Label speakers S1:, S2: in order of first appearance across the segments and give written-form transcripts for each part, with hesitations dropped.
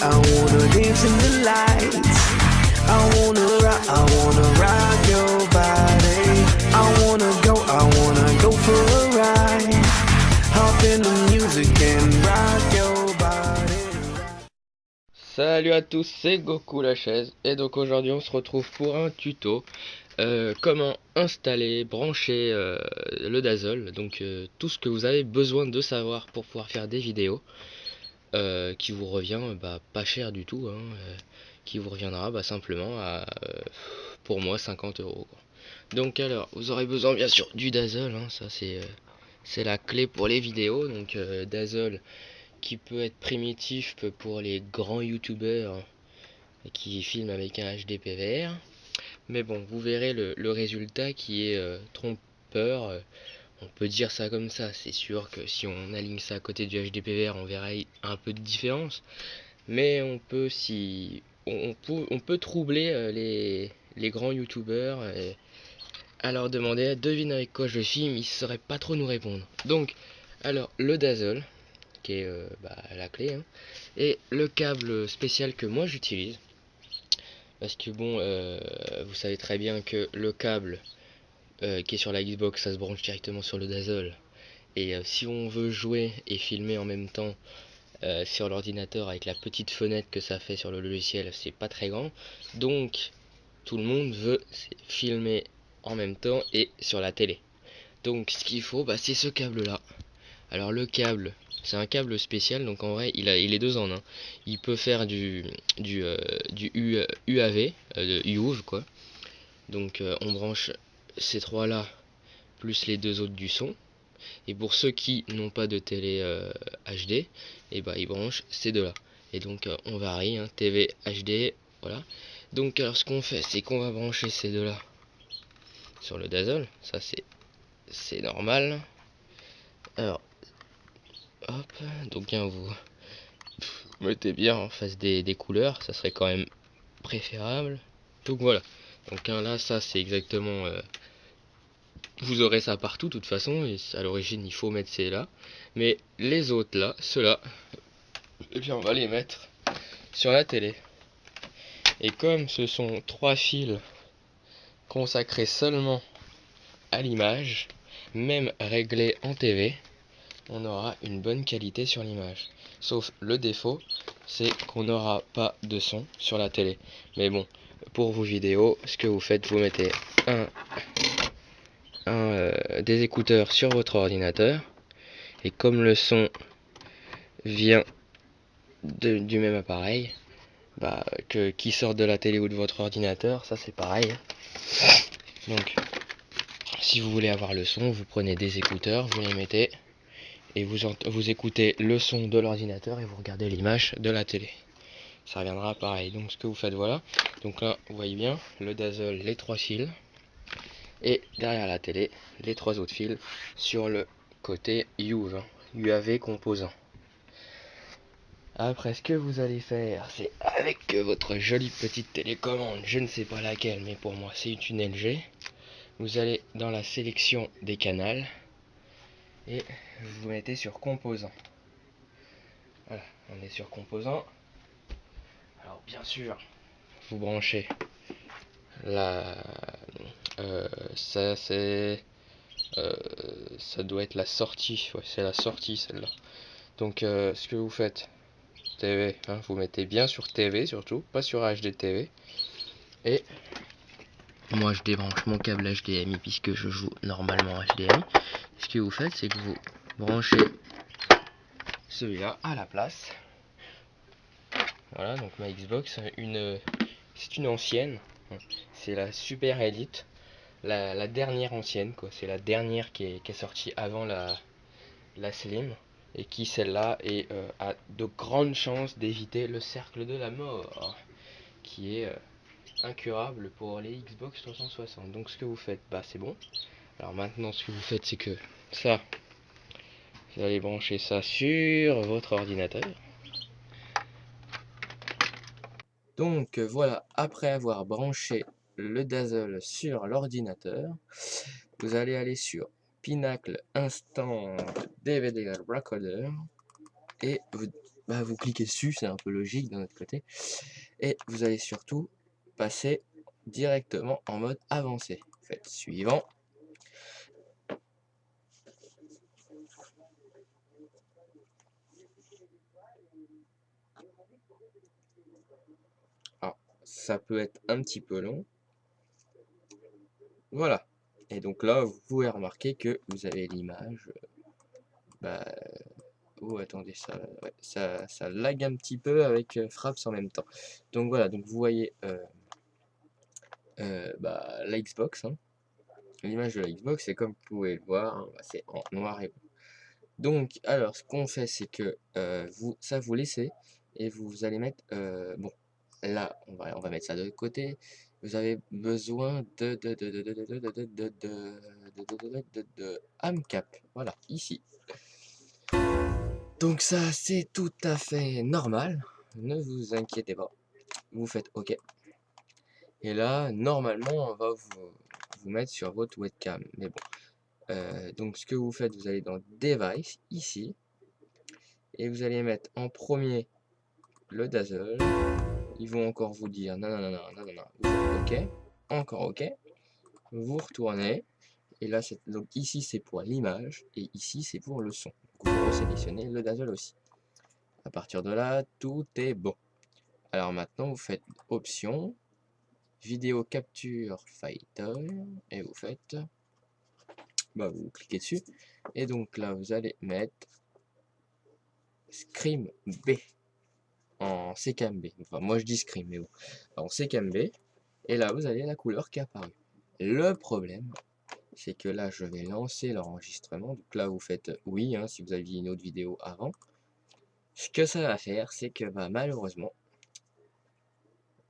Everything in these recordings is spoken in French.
S1: I wanna dance in the lights. I wanna rock your body. I wanna go for a ride. Hop in the music and rock your body.
S2: Salut à tous, c'est Goku la chaise et donc aujourd'hui on se retrouve pour un tuto comment installer, brancher le Dazzle, donc tout ce que vous avez besoin de savoir pour pouvoir faire des vidéos qui vous revient pas cher du tout, qui vous reviendra simplement à pour moi 50 € quoi. Donc alors vous aurez besoin bien sûr du Dazzle, ça c'est la clé pour les vidéos, donc Dazzle qui peut être primitif pour les grands youtubeurs qui filment avec un HD PVR, mais bon, vous verrez le résultat qui est trompeur, on peut dire ça comme ça. C'est sûr que si on aligne ça à côté du HD PVR, on verra un peu de différence, mais on peut troubler les grands youtubeurs à leur demander devine avec quoi je filme, ils ne sauraient pas trop nous répondre. Donc alors le Dazzle qui est la clé, et le câble spécial que moi j'utilise, parce que bon, vous savez très bien que le câble qui est sur la Xbox, ça se branche directement sur le Dazzle, et si on veut jouer et filmer en même temps sur l'ordinateur avec la petite fenêtre que ça fait sur le logiciel, c'est pas très grand, donc tout le monde veut filmer en même temps et sur la télé. Donc ce qu'il faut, c'est ce câble là. Alors le câble, c'est un câble spécial, donc en vrai il est deux en un. Il peut faire du UAV, de UV quoi. Donc on branche ces trois là plus les deux autres du son. Et pour ceux qui n'ont pas de télé HD, et ils branchent ces deux là. Et donc on varie, TV HD, voilà. Donc alors ce qu'on fait, c'est qu'on va brancher ces deux là sur le Dazzle, ça c'est normal. Alors hop, donc bien vous mettez bien en face des couleurs, ça serait quand même préférable. Donc voilà, donc là ça c'est exactement vous aurez ça partout de toute façon, et à l'origine il faut mettre ces là, mais les autres là, ceux-là, et bien on va les mettre sur la télé. Et comme ce sont trois fils consacrés seulement à l'image, même réglés en TV, on aura une bonne qualité sur l'image. Sauf le défaut, c'est qu'on n'aura pas de son sur la télé. Mais bon, pour vos vidéos, ce que vous faites, vous mettez des écouteurs sur votre ordinateur. Et comme le son vient du même appareil, qui sort de la télé ou de votre ordinateur, ça c'est pareil. Donc, si vous voulez avoir le son, vous prenez des écouteurs, vous les mettez et vous écoutez le son de l'ordinateur et vous regardez l'image de la télé. Ça reviendra pareil. Donc ce que vous faites, voilà. Donc là, vous voyez bien le Dazzle, les trois fils, et derrière la télé, les trois autres fils sur le côté UAV composant. Après, ce que vous allez faire, c'est avec votre jolie petite télécommande, je ne sais pas laquelle, mais pour moi c'est une LG. Vous allez dans la sélection des canaux et vous mettez sur composants. Voilà, on est sur composants. Alors bien sûr, vous branchez la ça c'est ça doit être la sortie, ouais, c'est la sortie celle-là. Donc ce que vous faites, TV, vous mettez bien sur TV surtout, pas sur HD TV. Et moi je débranche mon câble HDMI puisque je joue normalement HDMI. Ce que vous faites, c'est que vous branchez celui-là à la place. Voilà, donc ma Xbox, c'est une ancienne, c'est la Super Elite, la dernière ancienne quoi, c'est la dernière qui est sortie avant la Slim, et qui celle-là a de grandes chances d'éviter le cercle de la mort, qui est incurable pour les Xbox 360. Donc ce que vous faites, c'est bon. Alors maintenant ce que vous faites, c'est que ça, vous allez brancher ça sur votre ordinateur. Donc voilà, après avoir branché le Dazzle sur l'ordinateur, vous allez aller sur Pinnacle Instant DVD Recorder et bah, vous cliquez dessus, c'est un peu logique d'un autre côté. Et vous allez surtout passer directement en mode avancé. Faites suivant. Alors, ça peut être un petit peu long. Voilà. Et donc là, vous pouvez remarquer que vous avez l'image. Bah, oh, attendez, ouais, ça lag un petit peu avec Fraps en même temps. Donc voilà, donc vous voyez bah, la Xbox. Hein. L'image de la Xbox, c'est comme vous pouvez le voir, hein, bah, c'est en noir et blanc. Donc, alors, ce qu'on fait, c'est que vous laissez et vous allez mettre. Bon, là, on va mettre ça de côté. Vous avez besoin de AMCAP. Voilà, ici. Donc, ça, c'est tout à fait normal. Ne vous inquiétez pas. Vous faites OK. Et là, normalement, on va vous mettre sur votre webcam. Mais bon. Donc, ce que vous faites, vous allez dans Device, ici. Et vous allez mettre en premier le Dazzle. Ils vont encore vous dire non, non, non, non, non, non, non. Vous faites OK, encore OK. Vous retournez. Et là, donc ici, c'est pour l'image. Et ici, c'est pour le son. Donc vous resélectionnez le Dazzle aussi. À partir de là, tout est bon. Alors maintenant, vous faites Option, Vidéo Capture Fighter. Et vous faites. Bah, vous cliquez dessus. Et donc là, vous allez mettre Scream B. En CKMB. Enfin, moi je dis Scream, mais bon. En CKMB. Et là, vous avez la couleur qui est apparue. Le problème, c'est que là, je vais lancer l'enregistrement. Donc là, vous faites oui, hein, si vous aviez une autre vidéo avant. Ce que ça va faire, c'est que bah, malheureusement...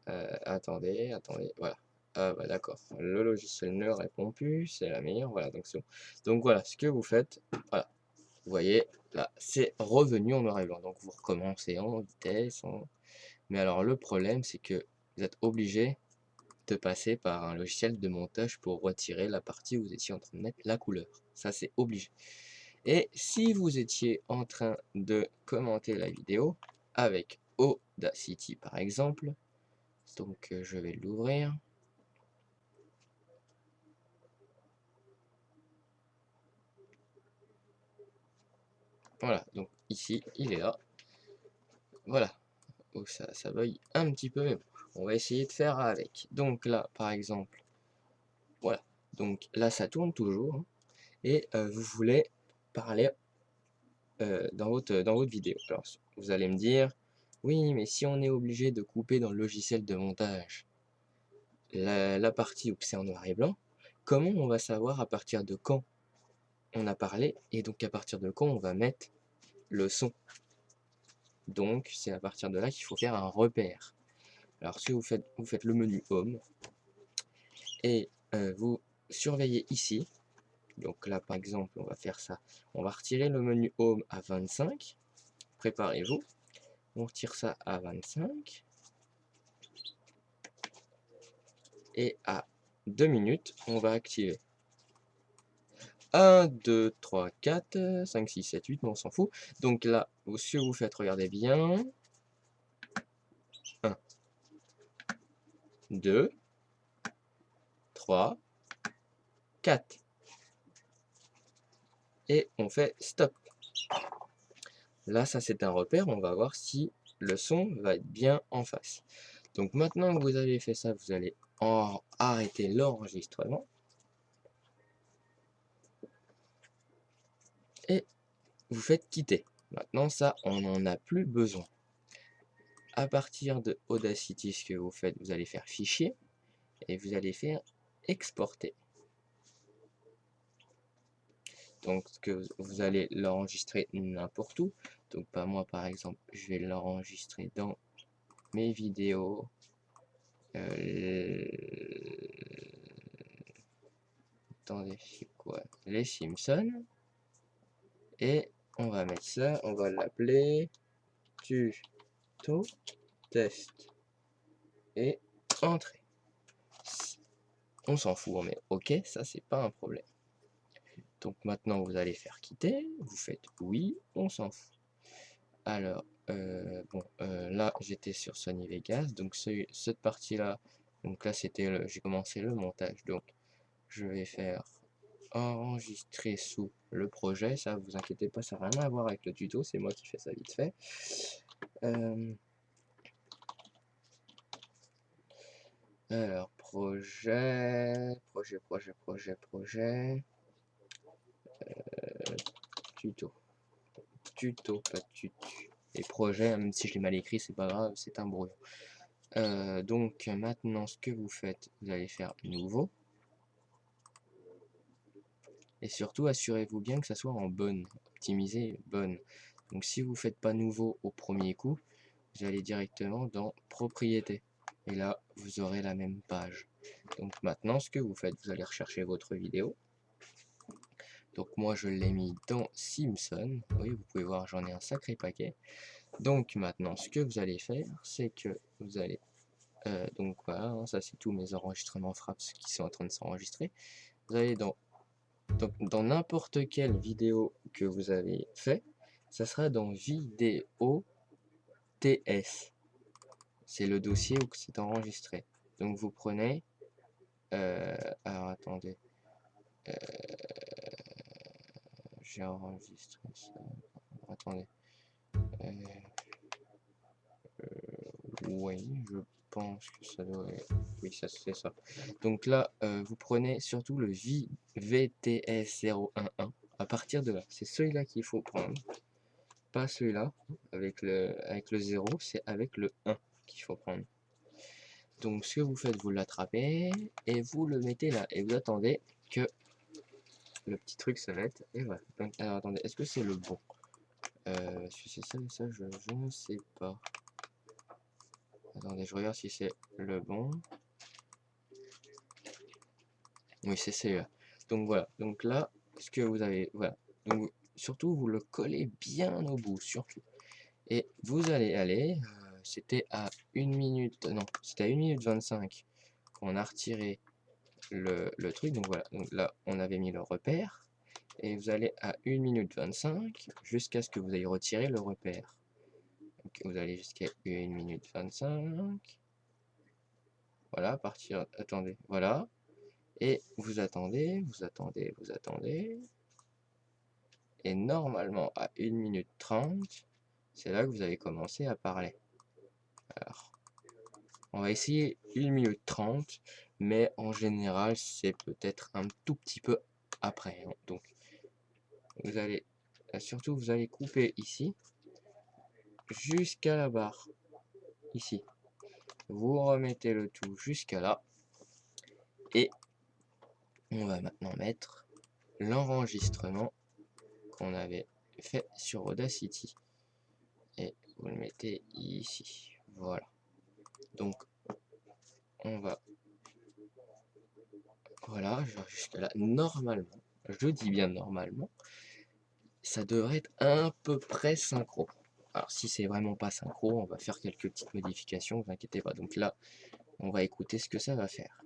S2: attendez, voilà. Ah bah d'accord, le logiciel ne répond plus, c'est la meilleure, voilà, donc c'est bon. Donc voilà, ce que vous faites, voilà, vous voyez, là, c'est revenu en noir et blanc. Donc vous recommencez en vitesse, mais alors le problème, c'est que vous êtes obligé de passer par un logiciel de montage pour retirer la partie où vous étiez en train de mettre la couleur. Ça, c'est obligé. Et si vous étiez en train de commenter la vidéo avec Audacity, par exemple, donc je vais l'ouvrir. Voilà, donc ici, il est là. Voilà. Oh, ça bug un petit peu, mais bon, on va essayer de faire avec. Donc là, par exemple, voilà. Donc là, ça tourne toujours. Hein, et vous voulez parler dans votre vidéo. Alors, vous allez me dire, oui, mais si on est obligé de couper dans le logiciel de montage la partie où c'est en noir et blanc, comment on va savoir à partir de quand on a parlé et donc à partir de quand on va mettre le son? Donc, c'est à partir de là qu'il faut faire un repère. Alors, si vous faites le menu Home et vous surveillez ici. Donc là, par exemple, on va faire ça. On va retirer le menu Home à 25. Préparez-vous. On retire ça à 25. Et à 2 minutes, on va activer 1, 2, 3, 4, 5, 6, 7, 8, mais on s'en fout. Donc là, ce que vous faites, regardez bien. 1, 2, 3, 4. Et on fait stop. Là, ça c'est un repère, on va voir si le son va être bien en face. Donc maintenant que vous avez fait ça, vous allez arrêter l'enregistrement. Et vous faites quitter. Maintenant ça, on n'en a plus besoin. À partir de Audacity, ce que vous faites, vous allez faire fichier et vous allez faire exporter. Donc que vous allez l'enregistrer n'importe où. Donc pas moi par exemple, je vais l'enregistrer dans mes vidéos. Attendez, c'est quoi? Les Simpsons. Et on va mettre ça, on va l'appeler tuto test. Et entrée. On s'en fout, on met OK, ça c'est pas un problème. Donc maintenant vous allez faire quitter, vous faites oui, on s'en fout. Alors là j'étais sur Sony Vegas, donc cette partie-là, donc là j'ai commencé le montage, donc je vais faire enregistrer sous le projet, ça vous inquiétez pas, ça n'a rien à voir avec le tuto, c'est moi qui fais ça vite fait. Alors, projet, tuto, pas tutu. Et projet, même si je l'ai mal écrit, c'est pas grave, c'est un brouillon. Donc maintenant, ce que vous faites, vous allez faire nouveau. Et surtout, assurez-vous bien que ça soit en bonne, optimisé, bonne. Donc si vous faites pas nouveau au premier coup, vous allez directement dans propriétés. Et là, vous aurez la même page. Donc maintenant, ce que vous faites, vous allez rechercher votre vidéo. Donc moi, je l'ai mis dans Simpson. Oui, vous pouvez voir, j'en ai un sacré paquet. Donc maintenant, ce que vous allez faire, c'est que vous allez... donc voilà, hein, ça c'est tous mes enregistrements Fraps qui sont en train de s'enregistrer. Vous allez dans n'importe quelle vidéo que vous avez fait, ça sera dans vidéo TS. C'est le dossier où c'est enregistré. Donc vous prenez... alors attendez. J'ai enregistré ça. Attendez. Oui, je pense que ça doit être... Oui, ça c'est ça. Donc là, vous prenez surtout le VTS011. À partir de là, c'est celui-là qu'il faut prendre. Pas celui-là, avec le 0, c'est avec le 1 qu'il faut prendre. Donc ce que vous faites, vous l'attrapez et vous le mettez là. Et vous attendez que le petit truc se mette. Et voilà. Donc, alors attendez, est-ce que c'est le bon? Si c'est ça, je ne sais pas. Attendez, je regarde si c'est le bon. Oui, c'est celui-là. Donc voilà. Donc là, ce que vous avez, voilà. Donc surtout, vous le collez bien au bout, surtout. Et vous allez aller. C'était à 1 minute. Non, c'était à 1 minute 25 qu'on a retiré le truc. Donc voilà. Donc là, on avait mis le repère. Et vous allez à 1 minute 25 jusqu'à ce que vous ayez retiré le repère. Donc vous allez jusqu'à 1 minute 25. Voilà, partir. Attendez, voilà. Et vous attendez. Et normalement, à 1 minute 30, c'est là que vous allez commencer à parler. Alors, on va essayer 1 minute 30, mais en général, c'est peut-être un tout petit peu après. Hein. Donc, vous allez, surtout, vous allez couper ici, jusqu'à la barre, ici. Vous remettez le tout jusqu'à là. Et on va maintenant mettre l'enregistrement qu'on avait fait sur Audacity. Et vous le mettez ici. Voilà. Donc, on va... Voilà, jusque là. Normalement, je dis bien normalement, ça devrait être à peu près synchro. Alors, si c'est vraiment pas synchro, on va faire quelques petites modifications, ne vous inquiétez pas. Donc là, on va écouter ce que ça va faire.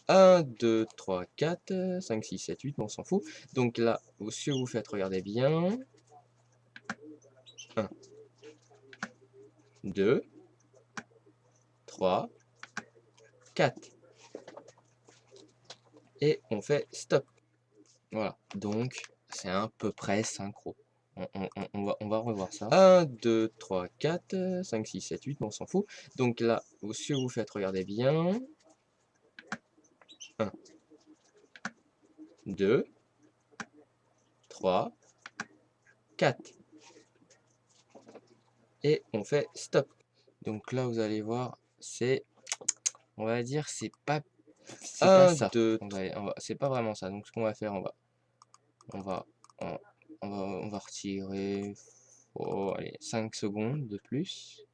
S2: 1, 2, 3, 4, 5, 6, 7, 8, mais on s'en fout. Donc là, ce que vous faites, regardez bien. 1, 2, 3, 4. Et on fait stop. Voilà, donc c'est à peu près synchro. On va revoir ça. 1, 2, 3, 4, 5, 6, 7, 8, mais on s'en fout. Donc là, ce que vous faites, regardez bien. 1, 2, 3, 4. Et on fait stop. Donc là, vous allez voir, c'est, on va dire, c'est pas ça. 2, c'est pas vraiment ça. Donc ce qu'on va faire, on va retirer, oh, allez, 5 secondes de plus.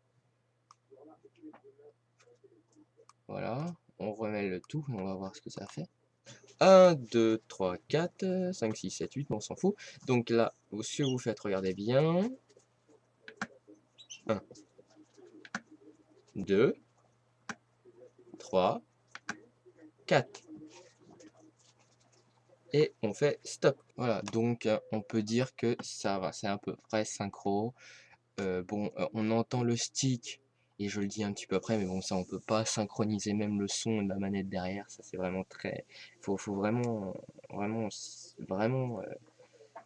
S2: Voilà, on remet le tout, on va voir ce que ça fait. 1, 2, 3, 4, 5, 6, 7, 8, mais on s'en fout. Donc là, ce que vous faites, regardez bien. 1, 2, 3, 4. Et on fait stop. Voilà, donc on peut dire que ça va, c'est à peu près synchro. on entend le stick, et je le dis un petit peu après, mais bon, ça on peut pas synchroniser même le son de la manette derrière, ça c'est vraiment très... Faut vraiment, vraiment,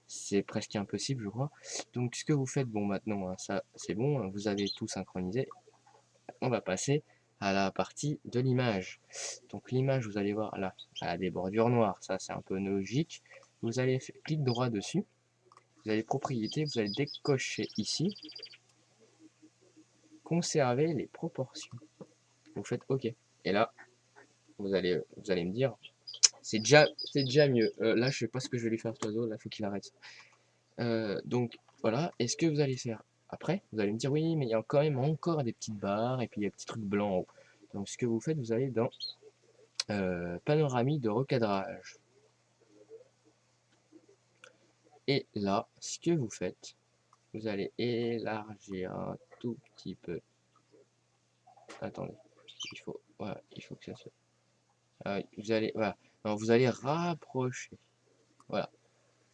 S2: c'est presque impossible, je crois. Donc ce que vous faites, bon maintenant, hein, ça c'est bon, hein, vous avez tout synchronisé. On va passer à la partie de l'image. Donc l'image, vous allez voir là, elle a des bordures noires, ça c'est un peu logique. Vous allez clic droit dessus, vous allez propriétés, vous allez décocher ici, conserver les proportions. Vous faites OK. Et là, vous allez me dire, c'est déjà mieux. Là, je sais pas ce que je vais lui faire cet oiseau, là, faut qu'il arrête. Donc voilà, et ce que vous allez faire après, vous allez me dire oui, mais il y a quand même encore des petites barres et puis il y a des petits trucs blancs en haut. Donc ce que vous faites, vous allez dans panoramique de recadrage. Et là, ce que vous faites, vous allez élargir un tout petit peu. Attendez, voilà, il faut que ça se... Ah oui, vous allez, voilà, non, vous allez rapprocher. Voilà,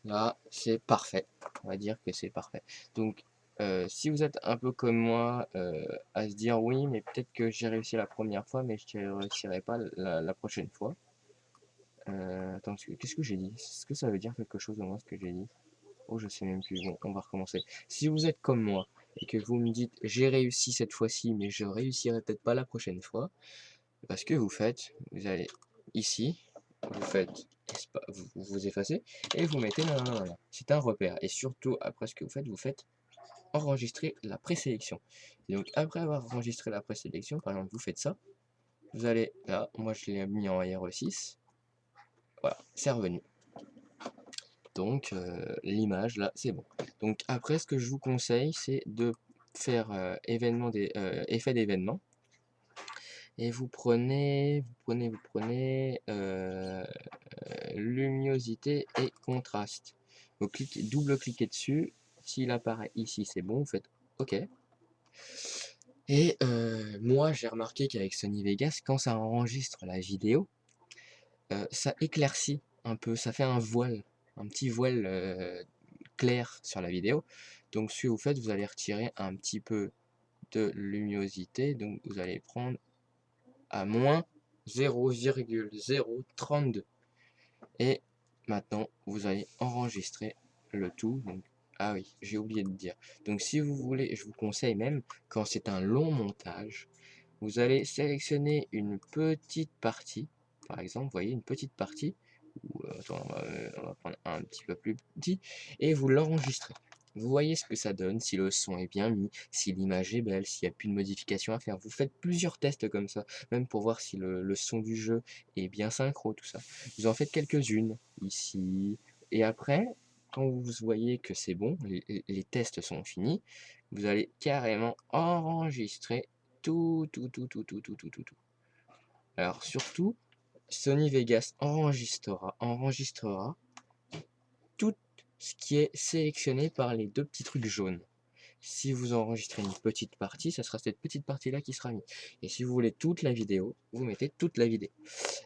S2: là, c'est parfait. On va dire que c'est parfait. Donc, si vous êtes un peu comme moi, à se dire oui, mais peut-être que j'ai réussi la première fois, mais je ne réussirai pas la prochaine fois. Attends, qu'est-ce que j'ai dit? Est-ce que ça veut dire quelque chose au moins ce que j'ai dit? Oh, je sais même plus. Bon, on va recommencer. Si vous êtes comme moi et que vous me dites j'ai réussi cette fois-ci, mais je réussirai peut-être pas la prochaine fois, parce que vous faites, vous allez ici, vous faites, vous effacez et vous mettez là. C'est un repère. Et surtout, après ce que vous faites enregistrer la présélection. Et donc, après avoir enregistré la présélection, par exemple, vous faites ça, vous allez là, moi je l'ai mis en RE6, voilà, c'est revenu. Donc l'image là c'est bon. Donc après ce que je vous conseille c'est de faire effet d'événement. Et vous prenez luminosité et contraste. Vous double-cliquez dessus. S'il apparaît ici c'est bon, vous faites OK. Et moi j'ai remarqué qu'avec Sony Vegas, quand ça enregistre la vidéo, ça éclaircit un peu, ça fait un voile, un petit voile clair sur la vidéo. Donc ce que vous faites, vous allez retirer un petit peu de luminosité, donc vous allez prendre à moins 0,032 et maintenant vous allez enregistrer le tout. Donc, ah oui, j'ai oublié de dire. Donc si vous voulez, je vous conseille même quand c'est un long montage, vous allez sélectionner une petite partie, par exemple, vous voyez une petite partie, ou attends, on va prendre un petit peu plus petit, et vous l'enregistrez. Vous voyez ce que ça donne, si le son est bien mis, si l'image est belle, s'il n'y a plus de modifications à faire. Vous faites plusieurs tests comme ça, même pour voir si le son du jeu est bien synchro, tout ça. Vous en faites quelques-unes, ici, et après, quand vous voyez que c'est bon, les tests sont finis, vous allez carrément enregistrer tout. Alors surtout, Sony Vegas enregistrera tout ce qui est sélectionné par les deux petits trucs jaunes. Si vous enregistrez une petite partie, ça sera cette petite partie-là qui sera mise. Et si vous voulez toute la vidéo, vous mettez toute la vidéo.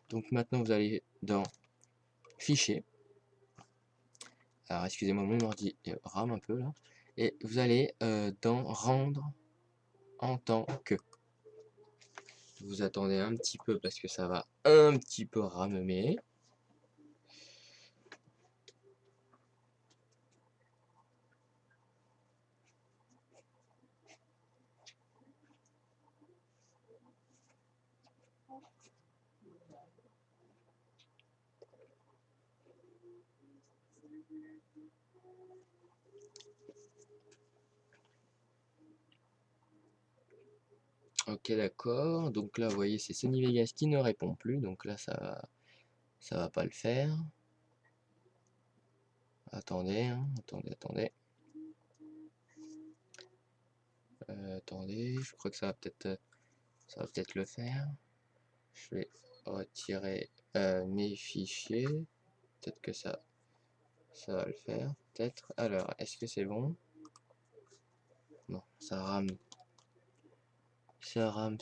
S2: Donc maintenant, vous allez dans Fichier. Alors excusez-moi, mon ordi rame un peu là. Et vous allez dans Rendre en tant que. Vous attendez un petit peu parce que ça va un petit peu ramer. Ok, d'accord. Donc là, vous voyez, c'est Sony Vegas qui ne répond plus. Donc là, ça va pas le faire. Attendez, hein, attendez. Attendez, je crois que ça va peut-être le faire. Je vais retirer mes fichiers. Peut-être que ça va le faire. Peut-être. Alors, est-ce que c'est bon? Non, ça rame. Ça rame.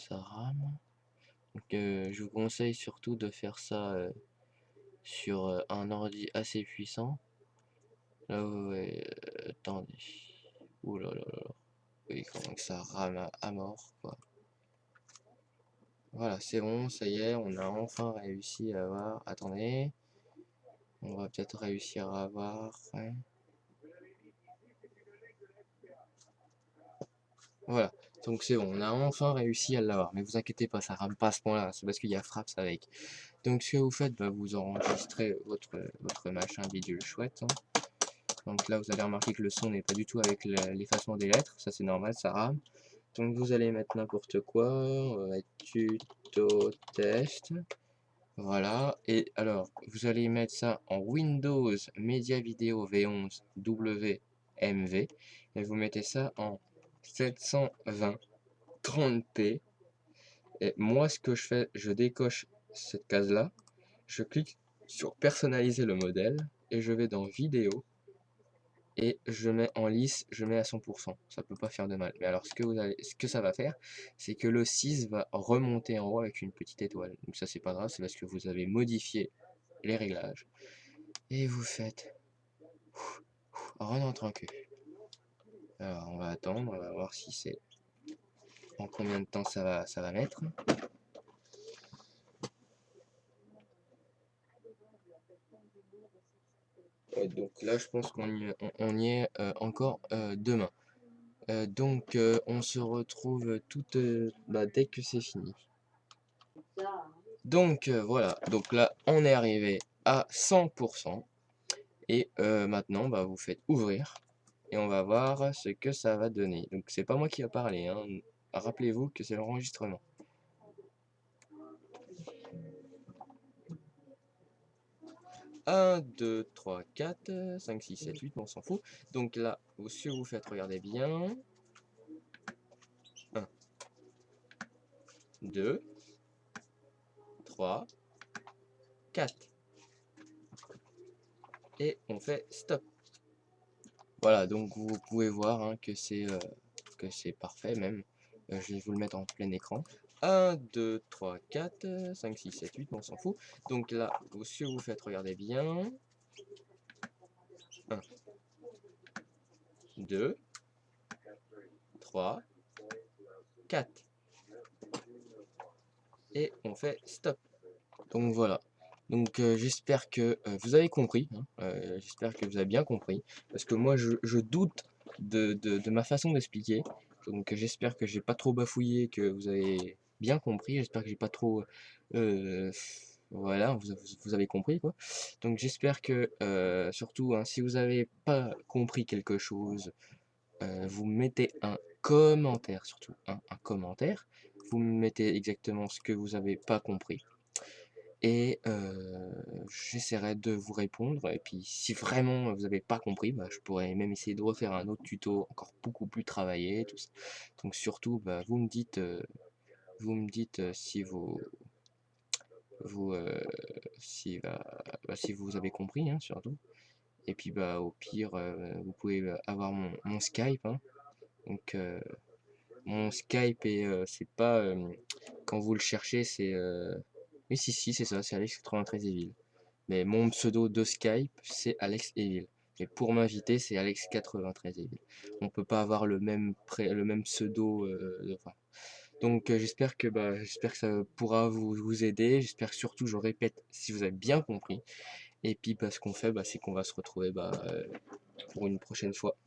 S2: Donc, je vous conseille surtout de faire ça sur un ordi assez puissant. Là, attendez. Ouh là là là. et comment que ça rame à mort, quoi. Voilà, c'est bon, ça y est, on a enfin réussi à avoir... Attendez, on va peut-être réussir à avoir... Ouais. Voilà, donc c'est bon, on a enfin réussi à l'avoir, mais vous inquiétez pas, ça rame pas à ce point-là, c'est parce qu'il y a Fraps avec. Donc ce que vous faites, bah, vous enregistrez votre machin bidule chouette, hein. Donc là, vous allez remarquer que le son n'est pas du tout avec l'effacement des lettres, ça c'est normal, ça rame. Donc vous allez mettre n'importe quoi, on va mettre tuto test, voilà, et alors vous allez mettre ça en Windows Media Video V11 WMV, et vous mettez ça en 720 30p, et moi ce que je fais, je décoche cette case là, je clique sur personnaliser le modèle, et je vais dans vidéo, et je mets en lisse, je mets à 100%, ça peut pas faire de mal. Mais alors ce que ça va faire, c'est que le 6 va remonter en haut avec une petite étoile. Donc ça c'est pas grave, c'est parce que vous avez modifié les réglages. Et vous faites Renan tranquille. Alors on va attendre, on va voir si c'est en combien de temps ça va mettre. Donc là je pense on y est encore demain. Donc on se retrouve dès que c'est fini. Donc voilà, donc là on est arrivé à 100%. Et maintenant bah, vous faites ouvrir. Et on va voir ce que ça va donner. Donc c'est pas moi qui va parler, hein. Rappelez-vous que c'est l'enregistrement. 1, 2, 3, 4, 5, 6, 7, 8, on s'en fout. Donc là, si vous faites, regardez bien. 1, 2, 3, 4. Et on fait stop. Voilà, donc vous pouvez voir hein, que c'est parfait même. Je vais vous le mettre en plein écran. 1, 2, 3, 4, 5, 6, 7, 8, on s'en fout. Donc là, si vous faites, regardez bien. 1, 2, 3, 4. Et on fait stop. Donc voilà. Donc j'espère que vous avez compris. Hein. J'espère que vous avez bien compris. Parce que moi je doute de ma façon d'expliquer. Donc j'espère que j'ai pas trop bafouillé, que vous avez bien compris. J'espère que j'ai pas trop... voilà, vous avez compris quoi. Donc j'espère que surtout hein, si vous avez pas compris quelque chose, vous mettez un commentaire surtout. Hein, un commentaire. Vous mettez exactement ce que vous avez pas compris. Et j'essaierai de vous répondre. Et puis si vraiment vous n'avez pas compris, bah, je pourrais même essayer de refaire un autre tuto encore beaucoup plus travaillé, tout ça. Donc surtout, bah, vous me dites si si vous avez compris, hein, surtout. Et puis bah au pire, vous pouvez avoir mon Skype. Hein. Donc mon Skype et c'est pas quand vous le cherchez, c'est oui si c'est ça, c'est Alex93 Evil. Mais mon pseudo de Skype, c'est Alex Evil. Et pour m'inviter, c'est Alex93 Evil. On peut pas avoir le même pseudo. Enfin. Donc j'espère que ça pourra vous aider. J'espère que surtout, je répète, si vous avez bien compris. Et puis ce qu'on fait, c'est qu'on va se retrouver pour une prochaine fois.